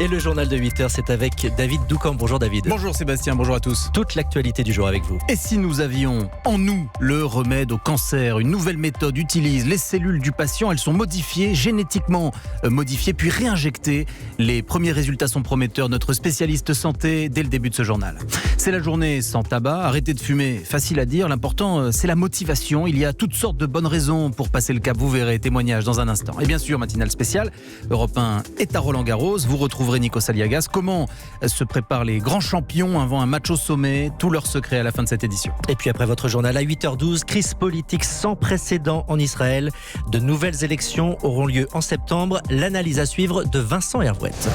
Et le journal de 8h, c'est avec David Doucan. Bonjour David. Bonjour Sébastien, bonjour à tous. Toute l'actualité du jour avec vous. Et si nous avions en nous le remède au cancer? Une nouvelle méthode utilise les cellules du patient. Elles sont modifiées, génétiquement modifiées, puis réinjectées. Les premiers résultats sont prometteurs. Notre spécialiste santé dès le début de ce journal. C'est la journée sans tabac. Arrêtez de fumer, facile à dire. L'important, c'est la motivation. Il y a toutes sortes de bonnes raisons pour passer le cap. Vous verrez, témoignage dans un instant. Et bien sûr, matinale spéciale. Europe 1 est à Roland-Garros. Vous retrouverez Nico Saliagas. Comment se préparent les grands champions avant un match au sommet? Tous leurs secrets à la fin de cette édition. Et puis après votre journal à 8h12, crise politique sans précédent en Israël. De nouvelles élections auront lieu en septembre. L'analyse à suivre de Vincent Hervouette.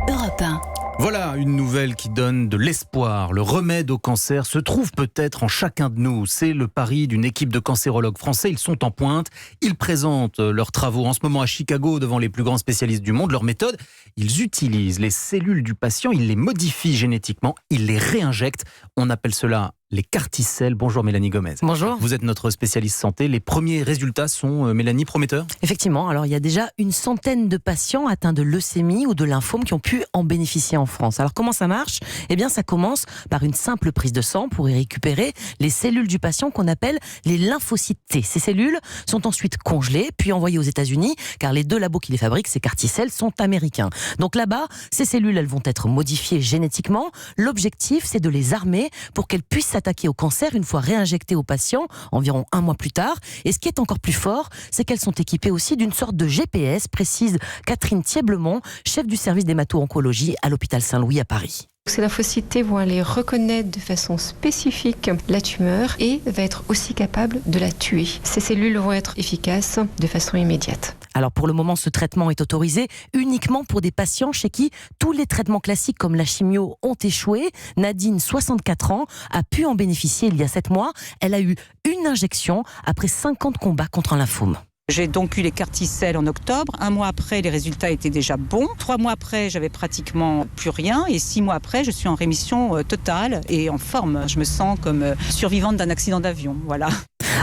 Europe 1. Voilà une nouvelle qui donne de l'espoir. Le remède au cancer se trouve peut-être en chacun de nous. C'est le pari d'une équipe de cancérologues français. Ils sont en pointe. Ils présentent leurs travaux en ce moment à Chicago devant les plus grands spécialistes du monde. Leur méthode, ils utilisent les cellules du patient, ils les modifient génétiquement, ils les réinjectent. On appelle cela les CAR-T-cells. Bonjour Mélanie Gomez. Bonjour. Vous êtes notre spécialiste santé. Les premiers résultats sont, Mélanie, prometteurs? Effectivement, alors il y a déjà une centaine de patients atteints de leucémie ou de lymphome qui ont pu en bénéficier en France. Alors comment ça marche? Eh bien ça commence par une simple prise de sang pour y récupérer les cellules du patient qu'on appelle les lymphocytes T. Ces cellules sont ensuite congelées puis envoyées aux États-Unis car les deux labos qui les fabriquent, ces CAR-T-cells, sont américains. Donc là-bas, ces cellules, elles vont être modifiées génétiquement. L'objectif, c'est de les armer pour qu'elles puissent s'attaquer au cancer une fois réinjectées aux patients, environ 1 mois plus tard. Et ce qui est encore plus fort, c'est qu'elles sont équipées aussi d'une sorte de GPS, précise Catherine Thieblemont, chef du service d'hémato-oncologie à l'hôpital Saint-Louis à Paris. Ces lymphocytes T vont aller reconnaître de façon spécifique la tumeur et va être aussi capable de la tuer. Ces cellules vont être efficaces de façon immédiate. Alors pour le moment, ce traitement est autorisé uniquement pour des patients chez qui tous les traitements classiques comme la chimio ont échoué. Nadine, 64 ans, a pu en bénéficier il y a 7 mois. Elle a eu une injection après 50 combats contre un lymphome. J'ai donc eu les CAR-T-cells en octobre. 1 mois après, les résultats étaient déjà bons. 3 mois après, j'avais pratiquement plus rien. Et 6 mois après, je suis en rémission totale et en forme. Je me sens comme survivante d'un accident d'avion. Voilà.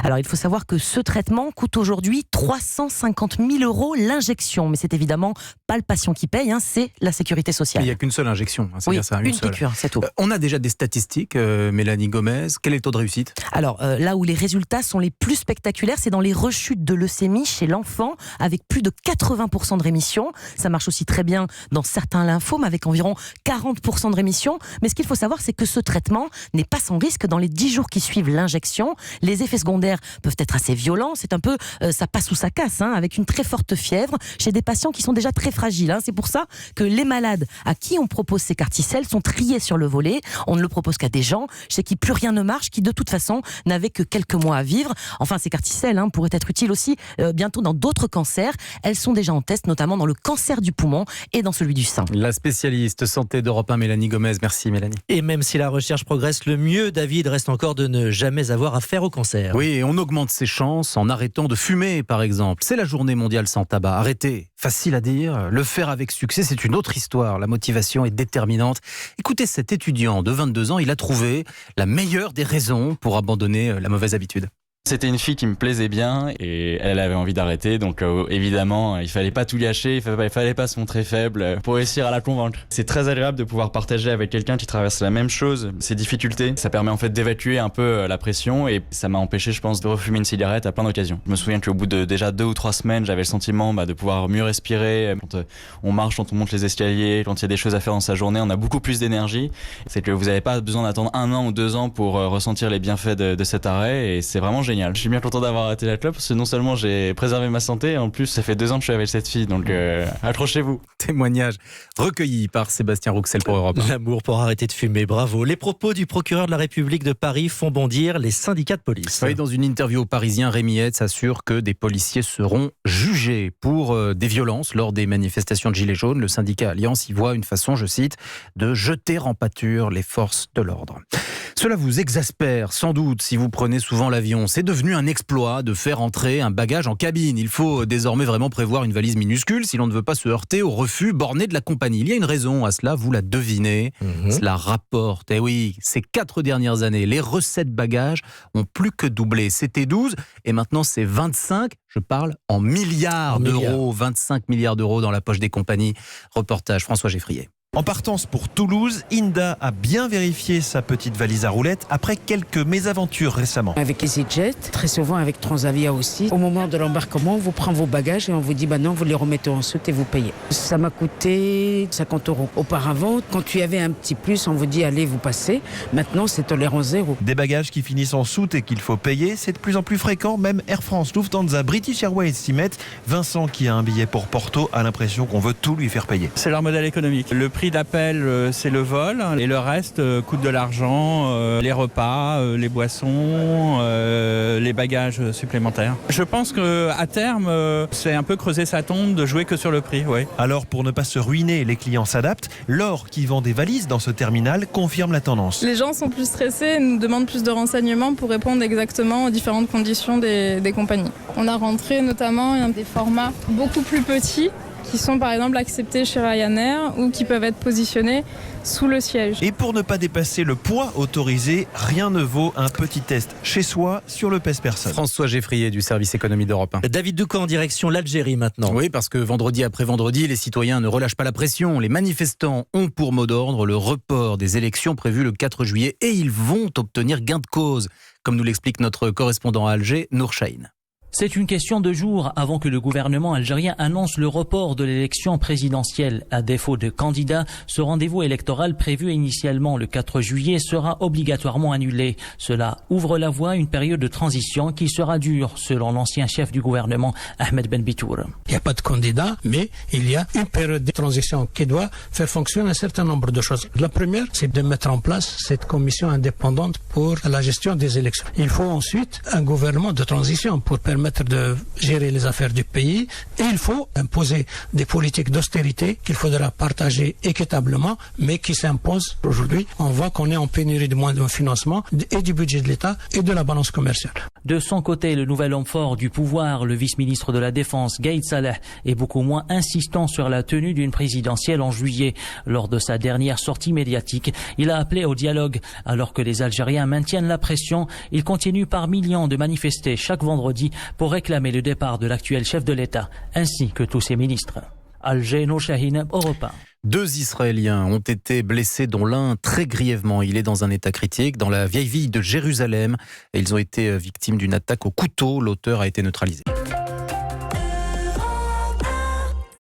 Alors il faut savoir que ce traitement coûte aujourd'hui 350 000 € l'injection. Mais c'est évidemment pas le patient qui paye, c'est la sécurité sociale. Il n'y a qu'une seule injection, c'est oui, bien ça, une piqûre, c'est tout. On a déjà des statistiques, Mélanie Gomez. Quel est le taux de réussite? Alors là où les résultats sont les plus spectaculaires, c'est dans les rechutes de leucémie chez l'enfant, avec plus de 80% de rémission. Ça marche aussi très bien dans certains lymphomes, avec environ 40% de rémission. Mais ce qu'il faut savoir, c'est que ce traitement n'est pas sans risque dans les 10 jours qui suivent l'injection. Les effets secondaires peuvent être assez violents. C'est un peu ça passe ou ça casse, avec une très forte fièvre chez des patients qui sont déjà très fragiles. C'est pour ça que les malades à qui on propose ces CAR-T-cells sont triés sur le volet. On ne le propose qu'à des gens chez qui plus rien ne marche, qui de toute façon n'avaient que quelques mois à vivre. Enfin, ces CAR-T-cells pourraient être utiles aussi bientôt dans d'autres cancers. Elles sont déjà en test, notamment dans le cancer du poumon et dans celui du sein. La spécialiste santé d'Europe 1, Mélanie Gomez. Merci Mélanie. Et même si la recherche progresse, le mieux, David, reste encore de ne jamais avoir affaire au cancer. Oui, et on augmente ses chances en arrêtant de fumer, par exemple. C'est la journée mondiale sans tabac. Arrêtez, facile à dire. Le faire avec succès, c'est une autre histoire. La motivation est déterminante. Écoutez cet étudiant de 22 ans, il a trouvé la meilleure des raisons pour abandonner la mauvaise habitude. C'était une fille qui me plaisait bien et elle avait envie d'arrêter, donc évidemment il fallait pas tout lâcher, il fallait pas se montrer faible pour réussir à la convaincre. C'est très agréable de pouvoir partager avec quelqu'un qui traverse la même chose, ses difficultés. Ça permet en fait d'évacuer un peu la pression et ça m'a empêché, je pense, de refumer une cigarette à plein d'occasions. Je me souviens qu'au bout de déjà 2 ou 3 semaines, j'avais le sentiment de pouvoir mieux respirer. Quand on marche, quand on monte les escaliers, quand il y a des choses à faire dans sa journée, on a beaucoup plus d'énergie. C'est que vous n'avez pas besoin d'attendre 1 an ou 2 ans pour ressentir les bienfaits de cet arrêt et c'est vraiment génial. Je suis bien content d'avoir arrêté la clope parce que non seulement j'ai préservé ma santé, et en plus ça fait 2 ans que je suis avec cette fille, donc accrochez-vous. Témoignage recueilli par Sébastien Rouxel pour Europe 1. L'amour pour arrêter de fumer, bravo. Les propos du procureur de la République de Paris font bondir les syndicats de police. Oui, dans une interview au Parisien, Rémi Hetz assure que des policiers seront jugés pour des violences lors des manifestations de Gilets jaunes. Le syndicat Alliance y voit une façon, je cite, de jeter en pâture les forces de l'ordre. Cela vous exaspère sans doute si vous prenez souvent l'avion. C'est devenu un exploit de faire entrer un bagage en cabine. Il faut désormais vraiment prévoir une valise minuscule si l'on ne veut pas se heurter au refus borné de la compagnie. Il y a une raison à cela, vous la devinez. Cela rapporte. Eh oui, ces 4 dernières années, les recettes bagages ont plus que doublé. C'était 12 et maintenant c'est 25 Je parle en milliards d'euros, 25 milliards d'euros dans la poche des compagnies. Reportage François Geffrier. En partance pour Toulouse, Inda a bien vérifié sa petite valise à roulettes après quelques mésaventures récemment. Avec EasyJet, très souvent avec Transavia aussi. Au moment de l'embarquement, on vous prend vos bagages et on vous dit non, vous les remettez en soute et vous payez. Ça m'a coûté 50 €. Auparavant, quand tu avais un petit plus, on vous dit allez, vous passez. Maintenant, c'est tolérance zéro. Des bagages qui finissent en soute et qu'il faut payer, c'est de plus en plus fréquent. Même Air France, Lufthansa, British Airways s'y mettent. Vincent, qui a un billet pour Porto, a l'impression qu'on veut tout lui faire payer. C'est leur modèle économique. Le prix d'appel, c'est le vol et le reste coûte de l'argent, les repas, les boissons, les bagages supplémentaires. Je pense qu'à terme, c'est un peu creuser sa tombe de jouer que sur le prix. Ouais. Alors, pour ne pas se ruiner, les clients s'adaptent. Laure, qui vend des valises dans ce terminal, confirme la tendance. Les gens sont plus stressés et nous demandent plus de renseignements pour répondre exactement aux différentes conditions des compagnies. On a rentré notamment des formats beaucoup plus petits qui sont par exemple acceptés chez Ryanair ou qui peuvent être positionnés sous le siège. Et pour ne pas dépasser le poids autorisé, rien ne vaut un petit test chez soi sur le pèse-personne. François Geffrier du service économie d'Europe 1. David Doucan en direction l'Algérie maintenant. Oui, parce que vendredi après vendredi, les citoyens ne relâchent pas la pression. Les manifestants ont pour mot d'ordre le report des élections prévues le 4 juillet et ils vont obtenir gain de cause, comme nous l'explique notre correspondant à Alger, Nour Chahine. C'est une question de jours avant que le gouvernement algérien annonce le report de l'élection présidentielle. À défaut de candidat, ce rendez-vous électoral prévu initialement le 4 juillet sera obligatoirement annulé. Cela ouvre la voie à une période de transition qui sera dure, selon l'ancien chef du gouvernement, Ahmed Ben Bitour. Il n'y a pas de candidat, mais il y a une période de transition qui doit faire fonctionner un certain nombre de choses. La première, c'est de mettre en place cette commission indépendante pour la gestion des élections. Il faut ensuite un gouvernement de transition pour permettre de gérer les affaires du pays et il faut imposer des politiques d'austérité qu'il faudra partager équitablement mais qui s'imposent aujourd'hui. On voit qu'on est en pénurie de moyens de financement et du budget de l'État et de la balance commerciale. De son côté, le nouvel homme fort du pouvoir, le vice-ministre de la Défense, Gaïd Saleh, est beaucoup moins insistant sur la tenue d'une présidentielle en juillet. Lors de sa dernière sortie médiatique, il a appelé au dialogue. Alors que les Algériens maintiennent la pression, ils continuent par millions de manifester chaque vendredi pour réclamer le départ de l'actuel chef de l'État, ainsi que tous ses ministres. Alger, Nour Chahine, Europe 1. 2 Israéliens ont été blessés, dont l'un très grièvement. Il est dans un état critique dans la vieille ville de Jérusalem. Et ils ont été victimes d'une attaque au couteau. L'auteur a été neutralisé.